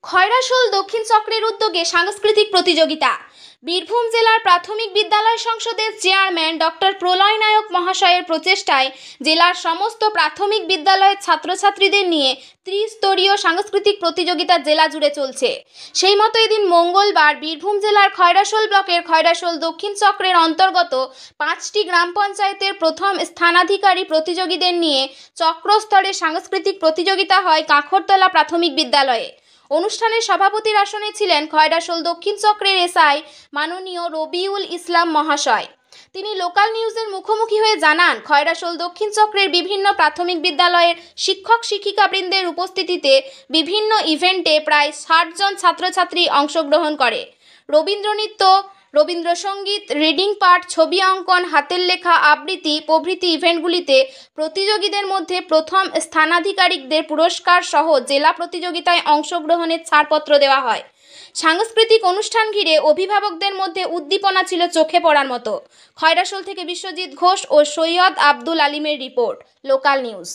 খয়রাশোল দক্ষিণ চক্রের উদ্যোগে সাংস্কৃতিক প্রতিযোগিতা। বীরভূম জেলার প্রাথমিক বিদ্যালয় সংসদের চেয়ারম্যান ডক্টর প্রলয় নায়ক মহাশয়ের প্রচেষ্টায় জেলার সমস্ত প্রাথমিক বিদ্যালয়ের ছাত্রছাত্রীদের নিয়ে ত্রিস্তরীয় সাংস্কৃতিক প্রতিযোগিতা জেলা জুড়ে চলছে। সেই মতো এদিন মঙ্গলবার বীরভূম জেলার খয়রাশোল ব্লকের খয়রাশোল দক্ষিণ চক্রের অন্তর্গত 5টি গ্রাম পঞ্চায়েতের প্রথম স্থানাধিকারী প্রতিযোগীদের নিয়ে চক্রস্তরে সাংস্কৃতিক প্রতিযোগিতা হয় কাঁকরতলা প্রাথমিক বিদ্যালয়ে। অনুষ্ঠানের সভাপতির আসনে ছিলেন খয়রাশোল দক্ষিণ চক্রের এসআই মাননীয় রবিউল ইসলাম মহাশয়। তিনি লোকাল নিউজের মুখোমুখি হয়ে জানান, খয়রাশোল দক্ষিণ চক্রের বিভিন্ন প্রাথমিক বিদ্যালয়ের শিক্ষক শিক্ষিকাবৃন্দের উপস্থিতিতে বিভিন্ন ইভেন্টে প্রায় 60 জন ছাত্রছাত্রী অংশগ্রহণ করে। রবীন্দ্রনৃত্য, রবীন্দ্রসঙ্গীত, রিডিং পাঠ, ছবি অঙ্কন, হাতের লেখা, আবৃত্তি প্রভৃতি ইভেন্টগুলিতে প্রতিযোগীদের মধ্যে প্রথম স্থানাধিকারীদের পুরস্কার সহ জেলা প্রতিযোগিতায় অংশগ্রহণের ছাড়পত্র দেওয়া হয়। সাংস্কৃতিক অনুষ্ঠান ঘিরে অভিভাবকদের মধ্যে উদ্দীপনা ছিল চোখে পড়ার মতো। খয়রাশোল থেকে বিশ্বজিৎ ঘোষ ও সৈয়দ আব্দুল আলিমের রিপোর্ট, লোকাল নিউজ।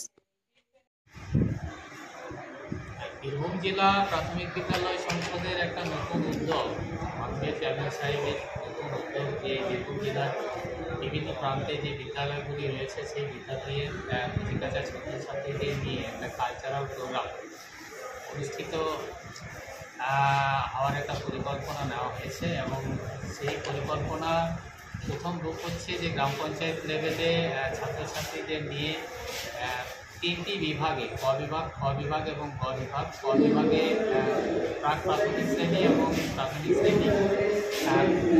বীরভূম জেলা প্রাথমিক বিদ্যালয় সংসদের একটা নতুন উদ্যোগ, মাননীয় চেয়ারম্যান সাহেবের নতুন উদ্যোগ যে বীরভূম জেলার বিভিন্ন প্রান্তে যে বিদ্যালয়গুলি রয়েছে সেই বিদ্যালয়ের কচিকাঁচা ছাত্রছাত্রীদের নিয়ে একটা কালচারাল প্রোগ্রাম অনুষ্ঠিত হওয়ার একটা পরিকল্পনা নেওয়া হয়েছে এবং সেই পরিকল্পনা প্রথম রূপ হচ্ছে যে গ্রাম পঞ্চায়েত লেভেলে ছাত্রছাত্রীদের নিয়ে 3টি বিভাগে, ক বিভাগ, খ বিভাগ এবং গ বিভাগ। ক বিভাগে প্রাক প্রাথমিক শ্রেণী এবং প্রাথমিক শ্রেণী,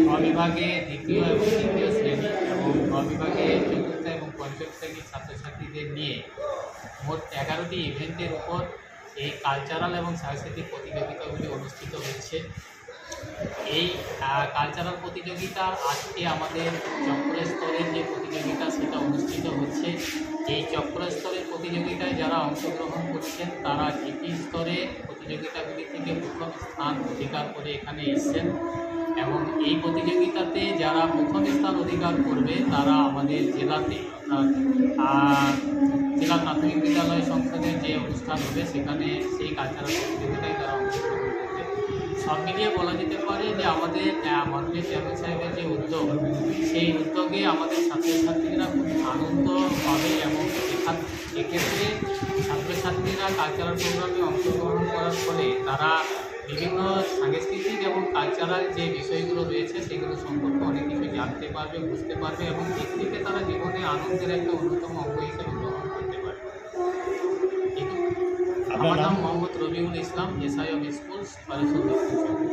খ বিভাগে দ্বিতীয় এবং তৃতীয় শ্রেণী এবং গ বিভাগে চতুর্থ এবং পঞ্চম শ্রেণীর ছাত্রছাত্রীদের নিয়ে মোট 11টি ইভেন্টের উপর এই কালচারাল এবং সাংস্কৃতিক প্রতিযোগিতাগুলি অনুষ্ঠিত হচ্ছে। এই কালচারাল প্রতিযোগিতার আজকে আমাদের চক্রস্তরের যে প্রতিযোগিতা সেটা অনুষ্ঠিত হচ্ছে। এই চক্রস্তরের প্রতিযোগিতায় যারা অংশগ্রহণ করছেন তারা জিপি স্তরে প্রতিযোগিতাগুলি থেকে প্রথম স্থান অধিকার করে এখানে এসছেন এবং এই প্রতিযোগিতাতে যারা প্রথম স্থান অধিকার করবে তারা আমাদের জেলাতে জেলা প্রাথমিক বিদ্যালয় সংসদের যে অনুষ্ঠান হবে সেখানে সেই কালচারাল প্রতিযোগিতায় তারা অংশগ্রহণ করবে। সব মিলিয়ে বলা যেতে পারে যে আমাদের মাননীয় চেয়ারম্যান সাহেবের যে উদ্যোগ, সেই উদ্যোগে আমাদের ছাত্রছাত্রীরা খুব আনন্দ পাবে এবং এক্ষেত্রে ছাত্রছাত্রীরা কালচারাল প্রোগ্রামে অংশগ্রহণ করার ফলে তারা বিভিন্ন সাংস্কৃতিক এবং কালচারাল যে বিষয়গুলো রয়েছে সেগুলো সম্পর্কে অনেক কিছু জানতে পারবে, বুঝতে পারবে এবং এটিকে তারা জীবনে আনন্দের একটা অন্যতম অঙ্গ হিসেবে গ্রহণ করতে পারবে। আমার নাম Mohammad Rabiul Islam, SI of schools, Khoyrasol দক্ষিণ চক্র।